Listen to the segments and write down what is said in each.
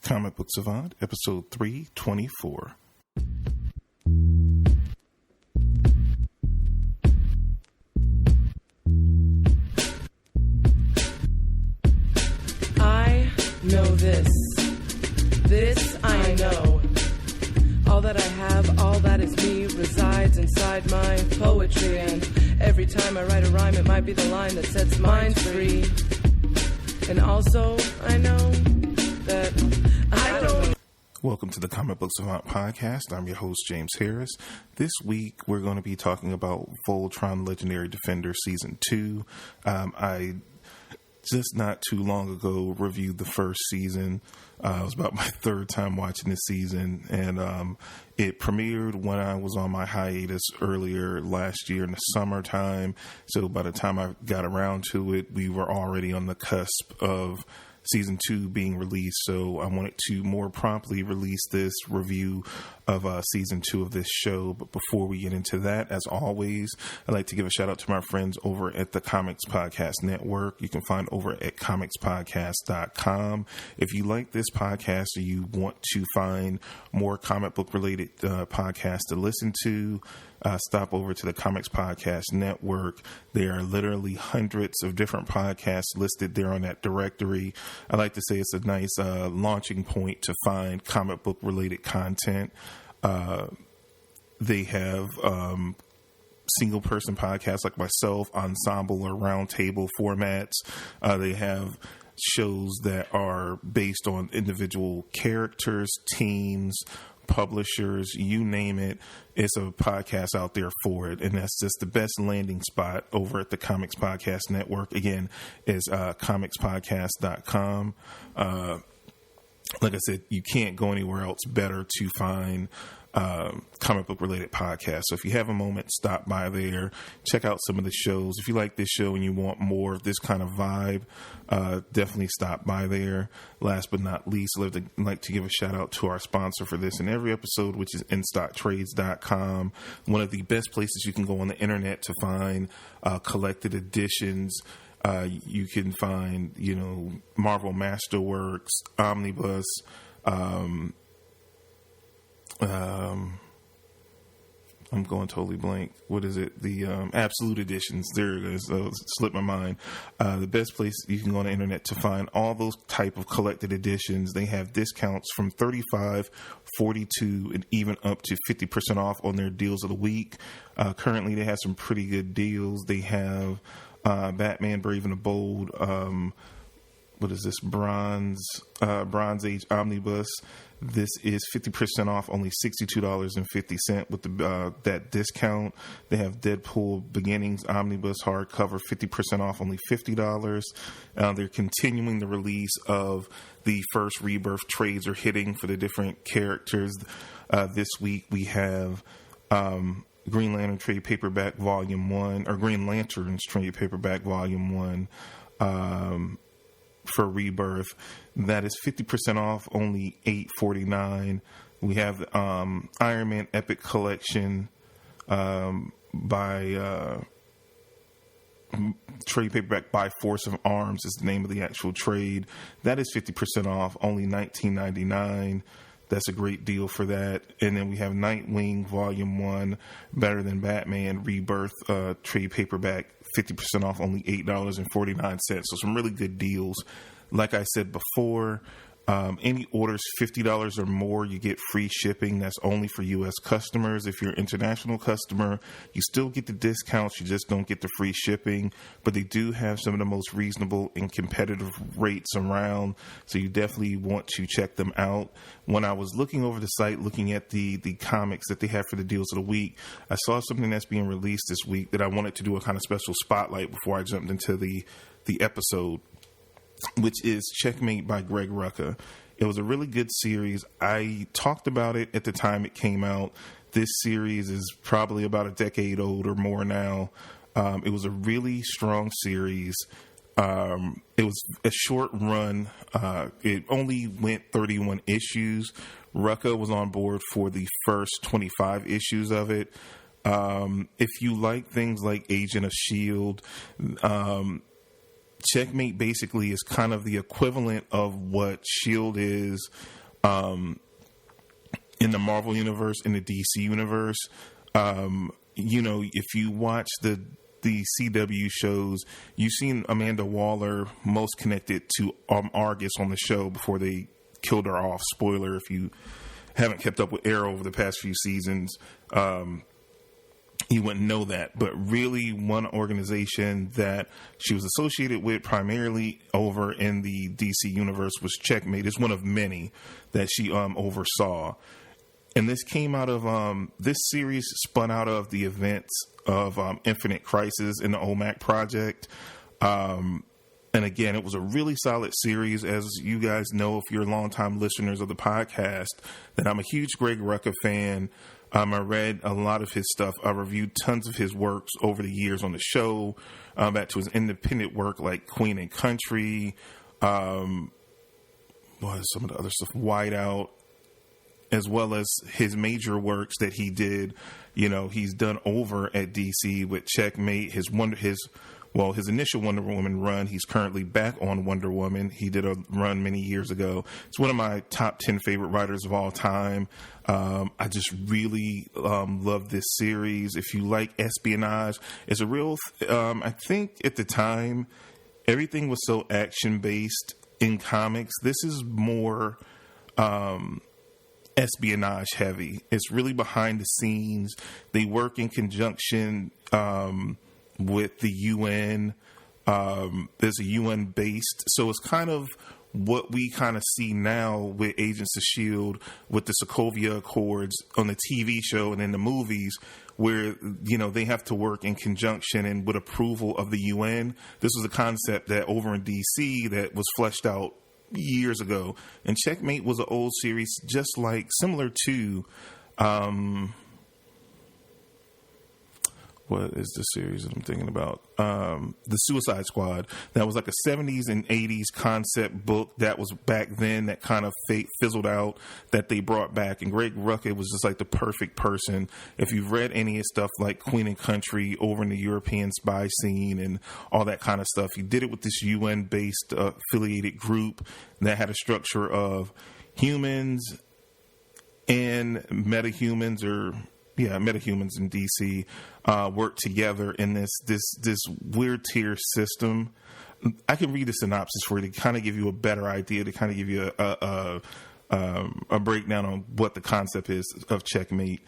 Comic Book Savant, episode 324. I know this. This I know. All that I have, all that is me, resides inside my poetry. And every time I write a rhyme, it might be the line that sets mine free. And also, I know that I don't... Welcome to the Comic Book Savant podcast. I'm your host, James Harris. This week, we're going to be talking about Voltron Legendary Defender Season 2. I just not too long ago reviewed the first season. It was about my third time watching this season, and it premiered when I was on my hiatus earlier last year in the summertime. So by the time I got around to it, we were already on the cusp of Season 2 being released, so I wanted to more promptly release this review of Season 2 of this show. But before we get into that, as always, I'd like to give a shout out to my friends over at the Comics Podcast Network. You can find over at comicspodcast.com. If you like this podcast or you want to find more comic book related podcasts to listen to, stop over to the Comics Podcast Network. There are literally hundreds of different podcasts listed there on that directory. I like to say it's a nice launching point to find comic book related content. They have single person podcasts like myself, ensemble or roundtable formats. They have shows that are based on individual characters, teams, publishers, you name it. It's a podcast out there for it, and that's just the best landing spot over at the Comics Podcast Network. Again, is comicspodcast.com. Like I said, you can't go anywhere else better to find comic book related podcasts. So if you have a moment, stop by there, check out some of the shows. If you like this show and you want more of this kind of vibe, definitely stop by there. Last but not least, I'd like to give a shout out to our sponsor for this and every episode, which is InStockTrades.com, one of the best places you can go on the internet to find collected editions. You can find, Marvel Masterworks, Omnibus, I'm going totally blank. What is it? The Absolute Editions. There it is. Slipped my mind. The best place you can go on the internet to find all those type of collected editions. They have discounts from 35, 42, and even up to 50% off on their deals of the week. Currently, they have some pretty good deals. They have Batman Brave and the Bold. What is this? Bronze Age Omnibus. This is 50% off, only $62.50 with that discount. They have Deadpool Beginnings Omnibus hardcover, 50% off, only $50. They're continuing the release of the first Rebirth trades are hitting for the different characters. This week we have Green Lantern Trade Paperback Volume 1, or Green Lanterns Trade Paperback Volume 1. For Rebirth, that is 50% off, only $8.49. We have Iron Man Epic Collection by trade paperback by Force of Arms is the name of the actual trade. That is 50% off, only $19.99. That's a great deal for that. And then we have Nightwing Volume 1, Better Than Batman Rebirth trade paperback, 50% off, only $8.49. So some really good deals. Like I said before, any orders $50 or more, you get free shipping. That's only for U.S. customers. If you're an international customer, you still get the discounts. You just don't get the free shipping. But they do have some of the most reasonable and competitive rates around. So you definitely want to check them out. When I was looking over the site, looking at the comics that they have for the deals of the week, I saw something that's being released this week that I wanted to do a kind of special spotlight before I jumped into the episode, which is Checkmate by Greg Rucka. It was a really good series. I talked about it at the time it came out. This series is probably about a decade old or more now. It was a really strong series. It was a short run. It only went 31 issues. Rucka was on board for the first 25 issues of it. If you like things like Agent of S.H.I.E.L.D., Checkmate basically is kind of the equivalent of what S.H.I.E.L.D. is in the Marvel universe, in the DC universe. If you watch the CW shows, you've seen Amanda Waller most connected to Argus on the show before they killed her off. Spoiler if you haven't kept up with Arrow over the past few seasons. You wouldn't know that, but really one organization that she was associated with primarily over in the DC universe was Checkmate. It's one of many that she oversaw. And this came out of, this series spun out of the events of Infinite Crisis in the OMAC project. And again, it was a really solid series. As you guys know, if you're longtime listeners of the podcast, that I'm a huge Greg Rucka fan. I read a lot of his stuff. I reviewed tons of his works over the years on the show, back to his independent work like Queen and Country, some of the other stuff, Whiteout, as well as his major works that he did. He's done over at DC with Checkmate, his initial Wonder Woman run. He's currently back on Wonder Woman. He did a run many years ago. It's one of my top 10 favorite writers of all time. I just really love this series. If you like espionage, it's a real, I think at the time, everything was so action-based in comics. This is more espionage heavy. It's really behind the scenes. They work in conjunction with the UN. There's a UN based, so it's kind of what we kind of see now with Agents of S.H.I.E.L.D. with the Sokovia Accords on the TV show and in the movies, where they have to work in conjunction and with approval of the UN. This was a concept that over in DC that was fleshed out years ago. And Checkmate was an old series, just similar to what is the series that I'm thinking about? The Suicide Squad. That was like a 70s and 80s concept book that was back then that kind of fizzled out, that they brought back. And Greg Rucka was just like the perfect person. If you've read any of his stuff like Queen and Country over in the European spy scene and all that kind of stuff, he did it with this UN-based affiliated group that had a structure of humans and metahumans, metahumans in DC work together in this weird tier system. I can read the synopsis for you to kind of give you a better idea, to kind of give you a breakdown on what the concept is of Checkmate.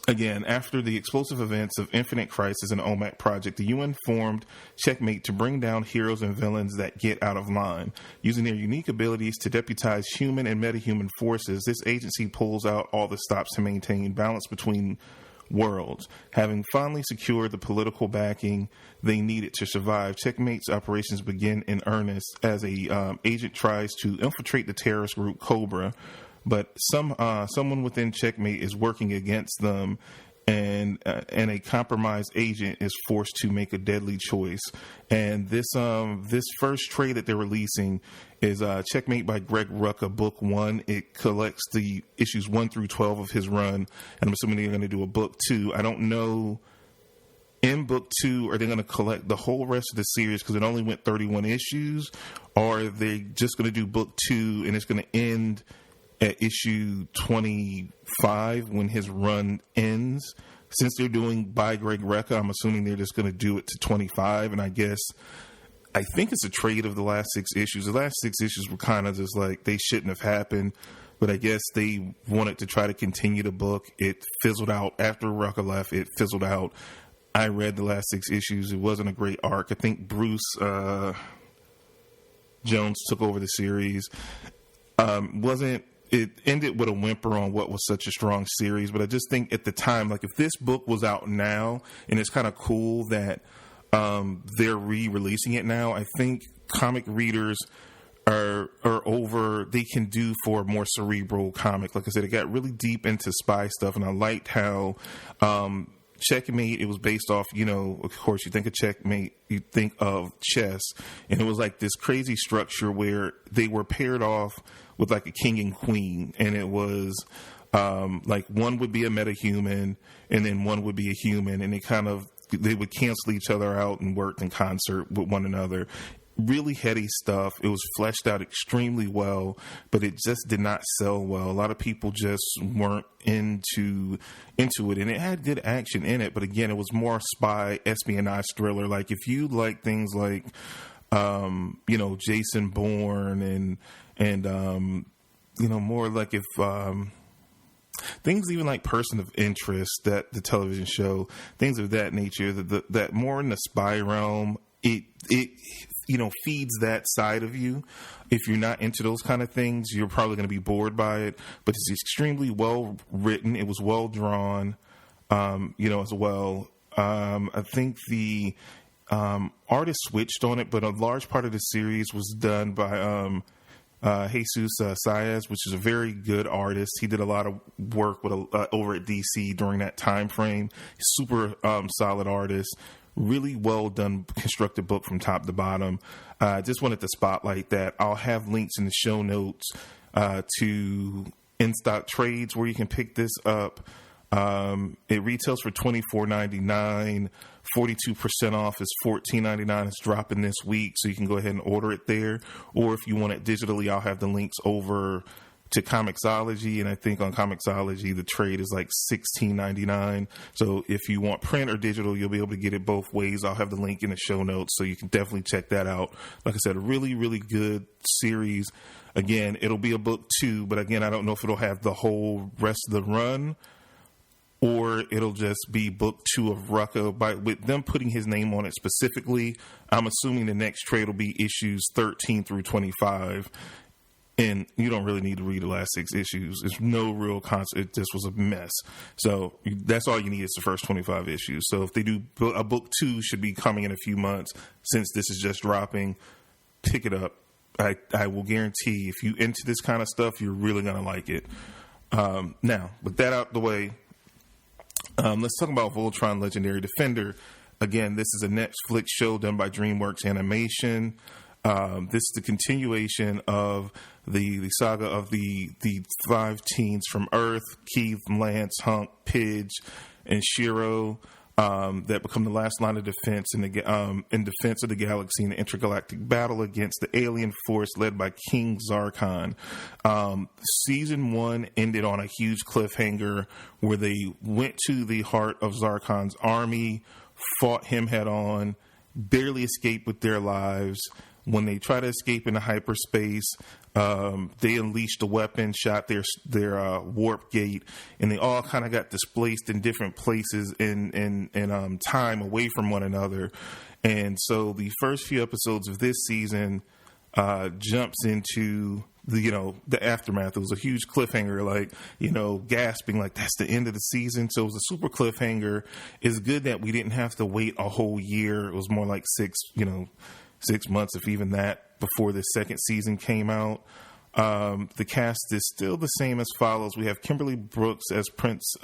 Again, after the explosive events of Infinite Crisis and the OMAC project, the UN formed Checkmate to bring down heroes and villains that get out of line. Using their unique abilities to deputize human and metahuman forces, this agency pulls out all the stops to maintain balance between worlds. Having finally secured the political backing they needed to survive, Checkmate's operations begin in earnest as a agent tries to infiltrate the terrorist group Cobra. But someone within Checkmate is working against them, and a compromised agent is forced to make a deadly choice. And this first trade that they're releasing is Checkmate by Greg Rucka, Book 1. It collects the issues 1 through 12 of his run, and I'm assuming they're going to do a Book 2. I don't know. In Book 2, are they going to collect the whole rest of the series because it only went 31 issues, or are they just going to do Book 2 and it's going to end at issue 25 when his run ends? Since they're doing by Greg Rucka, I'm assuming they're just going to do it to 25. And I think it's a trade of the last 6 issues. The last 6 issues were kind of just like, they shouldn't have happened. But I guess they wanted to try to continue the book. It fizzled out. After Rucka left, it fizzled out. I read the last 6 issues. It wasn't a great arc. I think Bruce Jones took over the series. It ended with a whimper on what was such a strong series, but I just think at the time, like if this book was out now, and it's kind of cool that they're re-releasing it now, I think comic readers are over. They can do for a more cerebral comic. Like I said, it got really deep into spy stuff, and I liked how Checkmate, it was based off, of course, you think of Checkmate, you think of chess, and it was like this crazy structure where they were paired off with like a king and queen, and it was like one would be a metahuman and then one would be a human, and they kind of they would cancel each other out and worked in concert with one another. Really heady stuff. It was fleshed out extremely well, but it just did not sell well. A lot of people just weren't into it, and it had good action in it. But again, it was more spy espionage thriller. Like if you like things like, Jason Bourne and more like if things even like Person of Interest, that the television show, things of that nature, that more in the spy realm. It feeds that side of you. If you're not into those kind of things, you're probably going to be bored by it. But it's extremely well written. It was well drawn, as well. I think the artist switched on it, but a large part of the series was done by Jesus Saez, which is a very good artist. He did a lot of work with over at DC during that time frame. Super solid artist. Really well done, constructed book from top to bottom. Just wanted to spotlight that. I'll have links in the show notes to in-stock trades where you can pick this up. It retails for $24.99. 42% off is $14.99. It's dropping this week, so you can go ahead and order it there. Or if you want it digitally, I'll have the links over to Comixology, and I think on Comixology the trade is like $16.99. So if you want print or digital, you'll be able to get it both ways. I'll have the link in the show notes, so you can definitely check that out. Like I said, a really, really good series. Again, it'll be a book 2, but again, I don't know if it'll have the whole rest of the run, or it'll just be book 2 of Rucka. With them putting his name on it specifically, I'm assuming the next trade will be issues 13 through 25. And you don't really need to read the last 6 issues. There's no real concept. This was a mess. So that's all you need is the first 25 issues. So if they do, a book 2 should be coming in a few months. Since this is just dropping, pick it up. I will guarantee if you into this kind of stuff, you're really going to like it. Now, with that out the way, let's talk about Voltron Legendary Defender. Again, this is a Netflix show done by DreamWorks Animation. This is the continuation of the saga of the 5 teens from Earth: Keith, Lance, Hunk, Pidge, and Shiro, that become the last line of defense in defense of the galaxy in the intergalactic battle against the alien force led by King Zarkon. Season 1 ended on a huge cliffhanger where they went to the heart of Zarkon's army, fought him head on, barely escaped with their lives. When they try to escape into hyperspace, they unleashed a weapon, shot their warp gate, and they all kind of got displaced in different places in time away from one another. And so the first few episodes of this season jumps into the aftermath. It was a huge cliffhanger, gasping, like that's the end of the season. So it was a super cliffhanger. It's good that we didn't have to wait a whole year. It was more like 6 months, if even that, before the second season came out. The cast is still the same as follows. We have Kimberly Brooks as Princess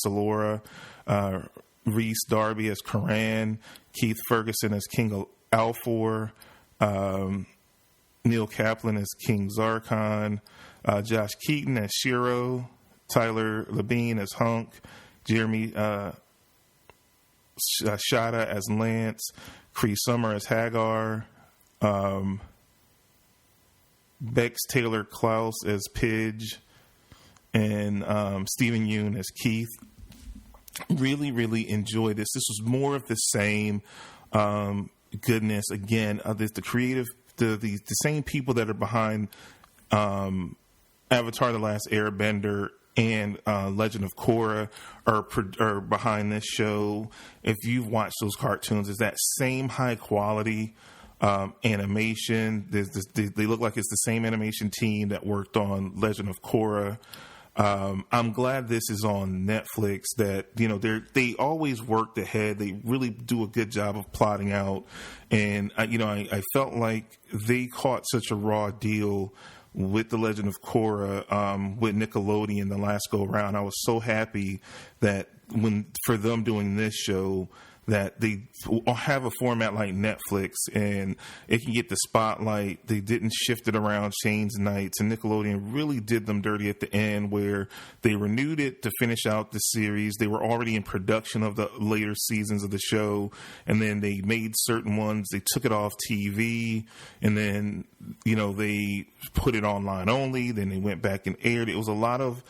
Allura, Rhys Darby as Karan, Keith Ferguson as King Alfor, Neil Kaplan as King Zarkon, Josh Keaton as Shiro, Tyler Labine as Hunk, Jeremy Shada as Lance, Cree Summer as Hagar, Bex Taylor Klaus as Pidge, and Stephen Yoon as Keith. Really, really enjoyed this. This was more of the same goodness. Again, the creative, the same people that are behind Avatar: The Last Airbender and Legend of Korra are behind this show. If you've watched those cartoons, it's that same high quality animation. They look like it's the same animation team that worked on Legend of Korra. I'm glad this is on Netflix. That they always worked ahead. They really do a good job of plotting out, and I felt like they caught such a raw deal with the Legend of Korra, with Nickelodeon the last go around. I was so happy that for them doing this show, that they have a format like Netflix and it can get the spotlight. They didn't shift it around, change nights, and Nickelodeon really did them dirty at the end where they renewed it to finish out the series. They were already in production of the later seasons of the show, and then they made certain ones. They took it off TV, and then, they put it online only. Then they went back and aired it. It was a lot of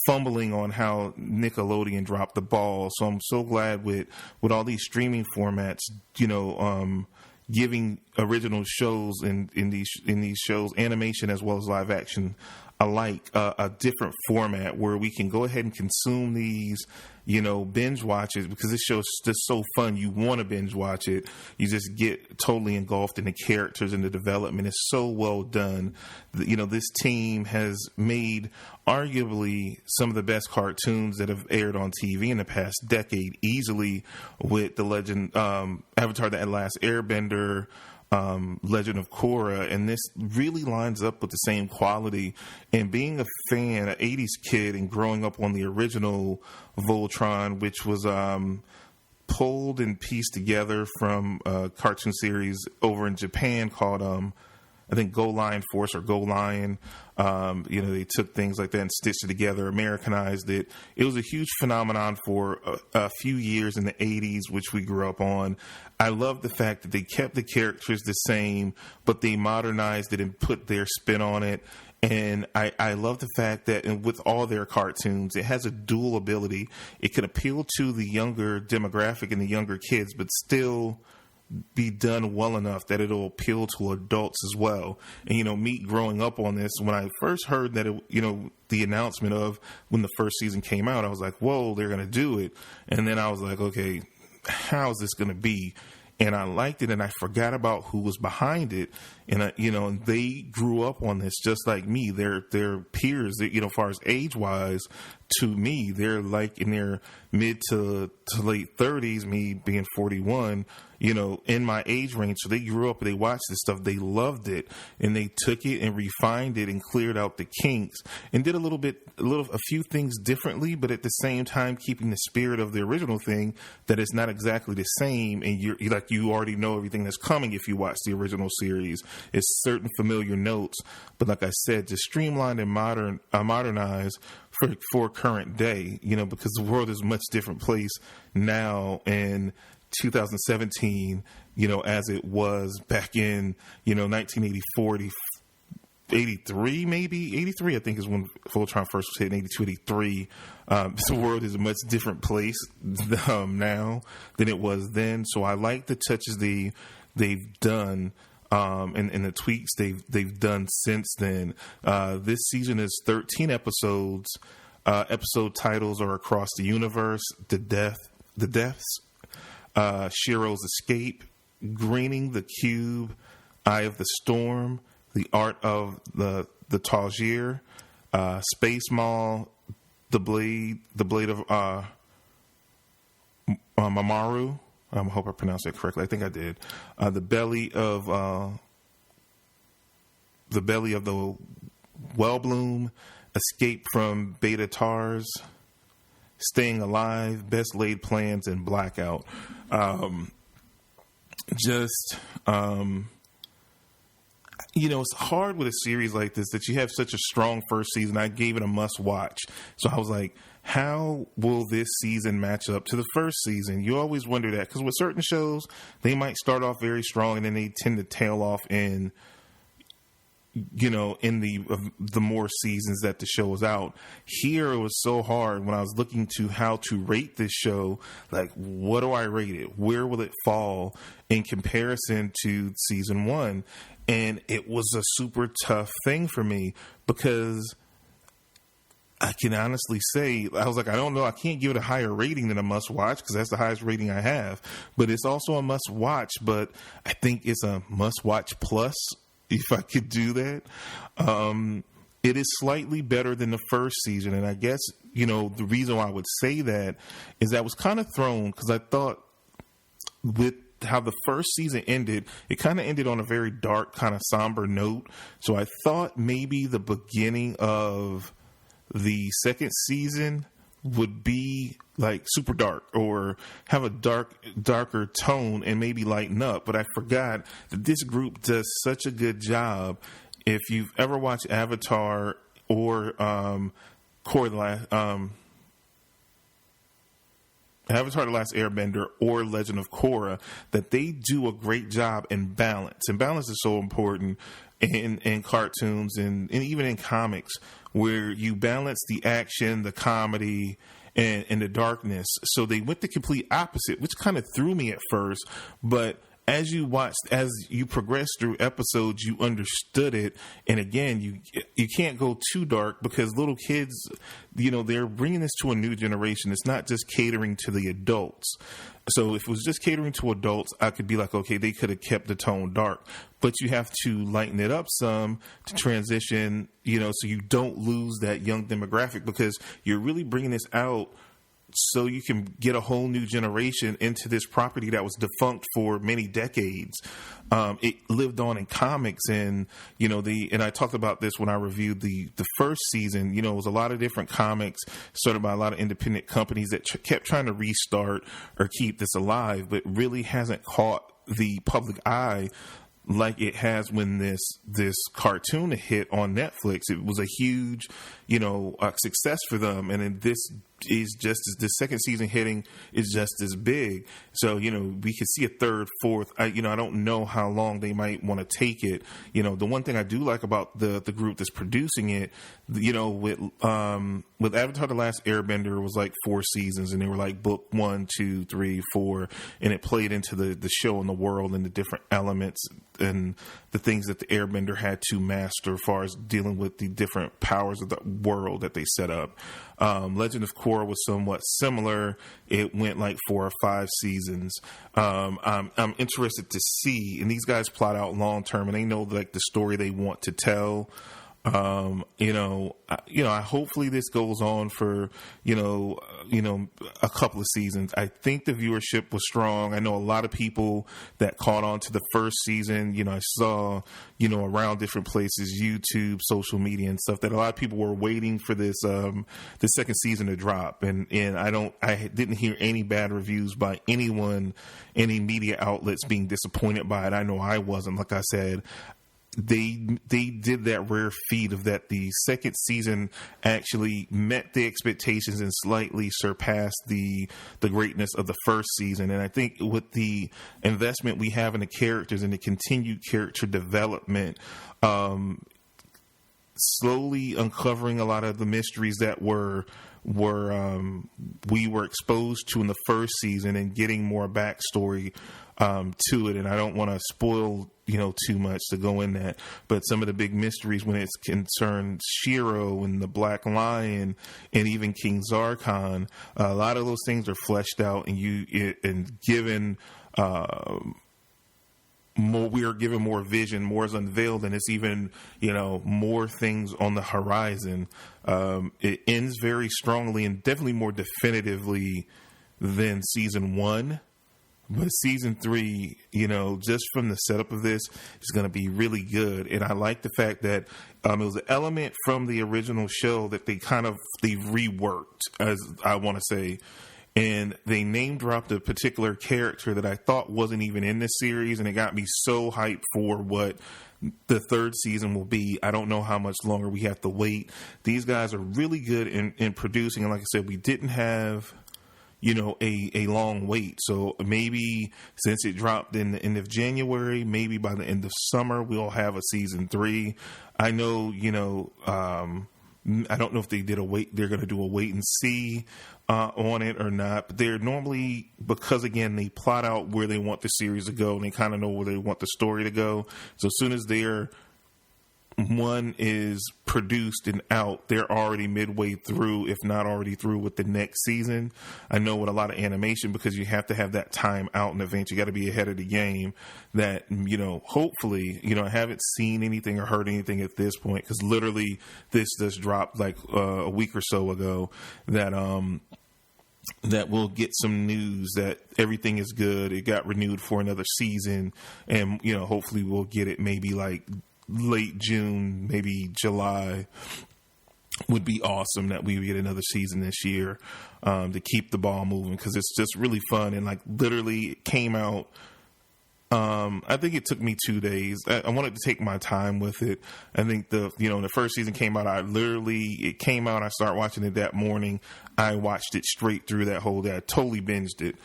fumbling on how Nickelodeon dropped the ball. So I'm so glad with all these streaming formats, giving original shows in these shows, animation as well as live action alike, a different format where we can go ahead and consume these, binge watch it, because this show is just so fun. You want to binge watch it. You just get totally engulfed in the characters and the development. It's so well done. This team has made arguably some of the best cartoons that have aired on TV in the past decade, easily, with the Legend, Avatar: The Last Airbender, Legend of Korra, and this really lines up with the same quality. And being a fan, an 80s kid, and growing up on the original Voltron, which was pulled and pieced together from a cartoon series over in Japan called I think Go Lion Force or Go Lion. They took things like that and stitched it together, Americanized it. It was a huge phenomenon for a few years in the 80s, which we grew up on. I love the fact that they kept the characters the same, but they modernized it and put their spin on it. And I love the fact that, and with all their cartoons, it has a dual ability. It can appeal to the younger demographic and the younger kids, but still be done well enough that it'll appeal to adults as well. And, me growing up on this, when I first heard that, the announcement of when the first season came out, I was like, whoa, they're going to do it. And then I was like, okay, how is this going to be? And I liked it, and I forgot about who was behind it. And and they grew up on this just like me. Their peers, as far as age wise, to me, they're like in their mid to late 30s. Me being 41, in my age range. So they grew up and they watched this stuff. They loved it, and they took it and refined it and cleared out the kinks and did a few things differently, but at the same time keeping the spirit of the original thing, that it's not exactly the same. And you already know everything that's coming if you watch the original series. It's certain familiar notes, but like I said, just streamlined and modernized for current day, because the world is a much different place now in 2017, as it was back in, 1984, 83, maybe 83, I think is when Voltron first was hit in 82, 83. The world is a much different place now than it was then. So I like the touches they've done. And the tweaks they've done since then. This season is 13 episodes. Episode titles are Across the Universe, The Deaths, Shiro's Escape, Greening the Cube, Eye of the Storm, The Art of the Tajir, Space Mall, The Blade of Mamaru. I hope I pronounced that correctly. I think I did. The belly of the Wellbloom, Escape from Beta Tars, Staying Alive, Best Laid Plans, and Blackout. It's hard with a series like this that you have such a strong first season. I gave it a must watch. So I was like, how will this season match up to the first season? You always wonder that, because with certain shows, they might start off very strong and then they tend to tail off in the more seasons that the show is out. Here it was so hard when I was looking to how to rate this show. Like, what do I rate it? Where will it fall in comparison to season one? And it was a super tough thing for me, because I can honestly say, I was like, I don't know. I can't give it a higher rating than a must watch, because that's the highest rating I have. But it's also a must watch, but I think it's a must watch plus, if I could do that. It is slightly better than the first season. And I guess, the reason why I would say that is that I was kind of thrown, because I thought with how the first season ended, it kind of ended on a very dark, kind of somber note. So I thought maybe the beginning of the second season would be like super dark or have a darker tone and maybe lighten up. But I forgot that this group does such a good job. If you've ever watched Avatar or Avatar: The Last Airbender or Legend of Korra, that they do a great job in balance. And balance is so important in cartoons and even in comics, where you balance the action, the comedy, and the darkness. So they went the complete opposite, which kind of threw me at first. But as you progress through episodes, you understood it. And again, you can't go too dark, because little kids, they're bringing this to a new generation. It's not just catering to the adults. So if it was just catering to adults, I could be like, okay, they could have kept the tone dark. But you have to lighten it up some to transition, so you don't lose that young demographic, because you're really bringing this out so you can get a whole new generation into this property that was defunct for many decades. It lived on in comics, and and I talked about this when I reviewed the first season. It was a lot of different comics started by a lot of independent companies that kept trying to restart or keep this alive, but really hasn't caught the public eye like it has when this cartoon hit on Netflix. It was a huge, success for them, and then this is just as the second season hitting is just as big. So we could see a third, fourth. I don't know how long they might want to take it. The one thing I do like about the group that's producing it, with Avatar: The Last Airbender, it was like 4 seasons, and they were like book 1, 2, 3, 4, and it played into the show and the world and the different elements and the things that the Airbender had to master as far as dealing with the different powers of the world that they set up. Legend of Korra was somewhat similar. It went like 4 or 5 seasons. I'm interested to see, and these guys plot out long term, and they know like the story they want to tell. Hopefully this goes on for, a couple of seasons. I think the viewership was strong. I know a lot of people that caught on to the first season. I saw, around different places, YouTube, social media and stuff, that a lot of people were waiting for this, the second season to drop. And I didn't hear any bad reviews by anyone, any media outlets being disappointed by it. I know I wasn't. Like I said, they did that rare feat of that the second season actually met the expectations and slightly surpassed the greatness of the first season. And I think with the investment we have in the characters and the continued character development, slowly uncovering a lot of the mysteries that we were exposed to in the first season, and getting more backstory to it. And I don't want to spoil too much to go in that, but some of the big mysteries when it's concerned Shiro and the Black Lion and even King Zarkon, a lot of those things are fleshed out and given more. We are given more vision, more is unveiled, and it's even more things on the horizon. It ends very strongly and definitely more definitively than season 1. But season 3, just from the setup of this, is going to be really good. And I like the fact that it was an element from the original show that they reworked, as I want to say. And they name dropped a particular character that I thought wasn't even in this series. And it got me so hyped for what the third season will be. I don't know how much longer we have to wait. These guys are really good in producing. And like I said, we didn't have a long wait. So maybe since it dropped in the end of January, maybe by the end of summer, we'll have a season 3. I know, I don't know if they're going to do a wait and see on it or not, but they're normally, because again, they plot out where they want the series to go and they kind of know where they want the story to go. So as soon as one is produced and out, they're already midway through, if not already through, with the next season. I know with a lot of animation, because you have to have that time out in advance, you got to be ahead of the game, that hopefully I haven't seen anything or heard anything at this point, because literally this just dropped like a week or so ago, that we'll get some news that everything is good, it got renewed for another season, and hopefully we'll get it maybe like late June, maybe July. would be awesome that we get another season this year, to keep the ball moving, because it's just really fun. And like literally it came out, I think it took me 2 days. I wanted to take my time with it. I think the first season came out. It came out. I started watching it that morning. I watched it straight through that whole day. I totally binged it.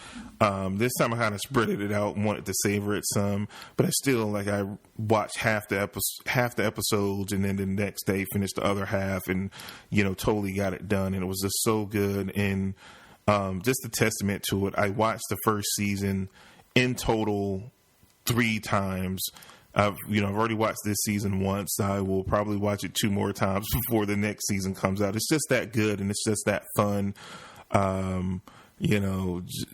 This time I kind of spreaded it out and wanted to savor it some, but I still I watched half the episodes, and then the next day finished the other half, and totally got it done. And it was just so good. And just a testament to it. I watched the first season in total 3 times. I've already watched this season once. I will probably watch it 2 more times before the next season comes out. It's just that good, and it's just that fun.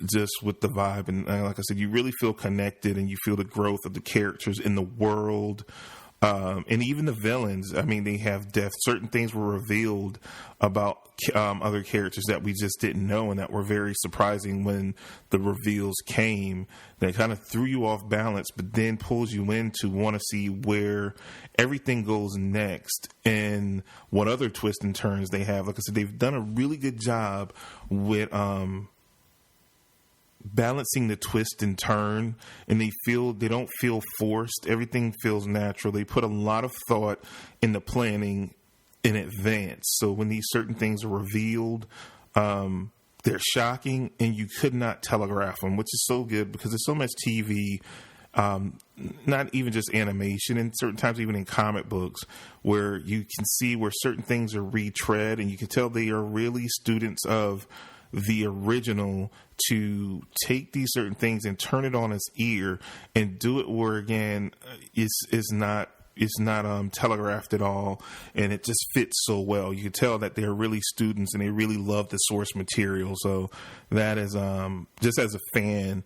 Just with the vibe, and like I said, you really feel connected, and you feel the growth of the characters in the world. And even the villains, I mean, they have death. Certain things were revealed about other characters that we just didn't know, and that were very surprising when the reveals came. They kind of threw you off balance, but then pulls you in to want to see where everything goes next and what other twists and turns they have. Like I said, they've done a really good job with balancing the twist and turn, and they don't feel forced. Everything feels natural. They put a lot of thought in the planning in advance. So when these certain things are revealed, they're shocking, and you could not telegraph them, which is so good because there's so much TV, not even just animation, and certain times even in comic books, where you can see where certain things are retread, and you can tell they are really students of the original to take these certain things and turn it on its ear and do it where, again, is not telegraphed at all, and it just fits so well. You can tell that they're really students and they really love the source material. So that is just as a fan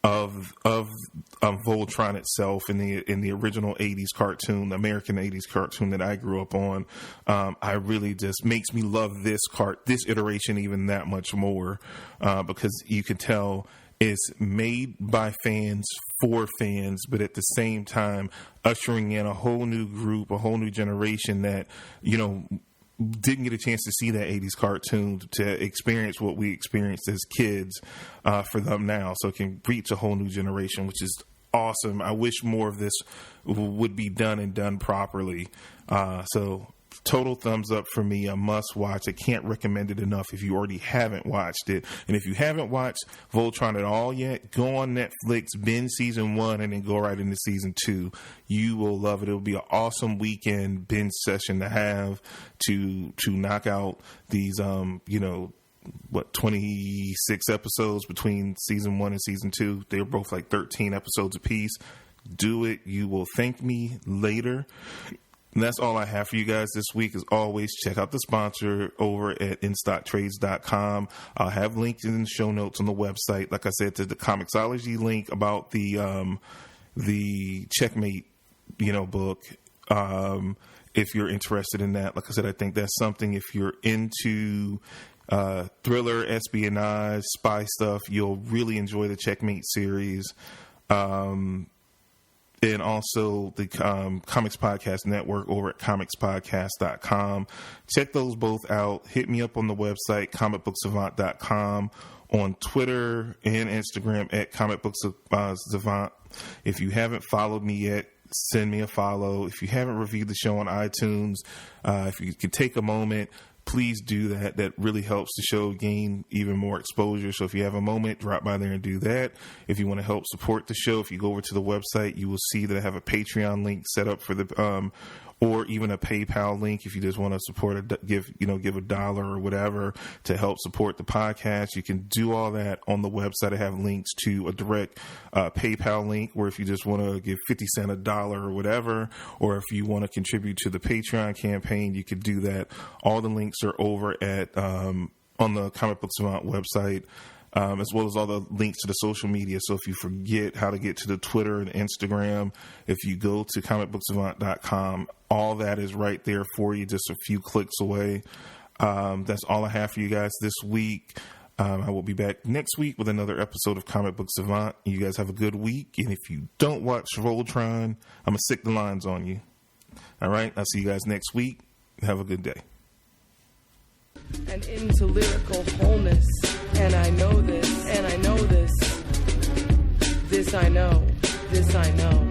of Voltron itself in the original 80s cartoon, the American 80s cartoon that I grew up on, I really just makes me love this iteration even that much more, because you can tell it's made by fans for fans, but at the same time ushering in a whole new group, a whole new generation that didn't get a chance to see that 80s cartoon to experience what we experienced as kids, for them now. So it can reach a whole new generation, which is awesome. I wish more of this would be done and done properly. So total thumbs up for me. A must watch. I can't recommend it enough if you already haven't watched it. And if you haven't watched Voltron at all yet, go on Netflix, binge season 1, and then go right into season 2. You will love it. It'll be an awesome weekend binge session to have to knock out these 26 episodes between season 1 and season 2. They're both like 13 episodes apiece. Do it. You will thank me later. And that's all I have for you guys this week. As always, check out the sponsor over at InStockTrades.com. I'll have links in the show notes on the website. Like I said, to the Comixology link about the Checkmate, book. If you're interested in that, like I said, I think that's something. If you're into thriller, espionage, spy stuff, you'll really enjoy the Checkmate series. And also the Comics Podcast Network over at comicspodcast.com. Check those both out. Hit me up on the website, comicbooksavant.com, on Twitter and Instagram at comicbooksavant. If you haven't followed me yet, send me a follow. If you haven't reviewed the show on iTunes, if you could take a moment, please do that. That really helps the show gain even more exposure. So if you have a moment, drop by there and do that. If you want to help support the show, if you go over to the website, you will see that I have a Patreon link set up for the or even a PayPal link if you just want to support give $1 or whatever to help support the podcast. You can do all that on the website. I have links to a direct PayPal link where if you just want to give 50 cents, $1 or whatever, or if you want to contribute to the Patreon campaign, you could do that. All the links are over at on the Comic Book Savant website. As well as all the links to the social media. So if you forget how to get to the Twitter and Instagram, if you go to comicbooksavant.com, all that is right there for you, just a few clicks away. That's all I have for you guys this week. I will be back next week with another episode of Comic Book Savant. You guys have a good week. And if you don't watch Voltron, I'm going to sick the lines on you. All right. I'll see you guys next week. Have a good day. and into lyrical wholeness. And I know this, and I know this. This I know, this I know.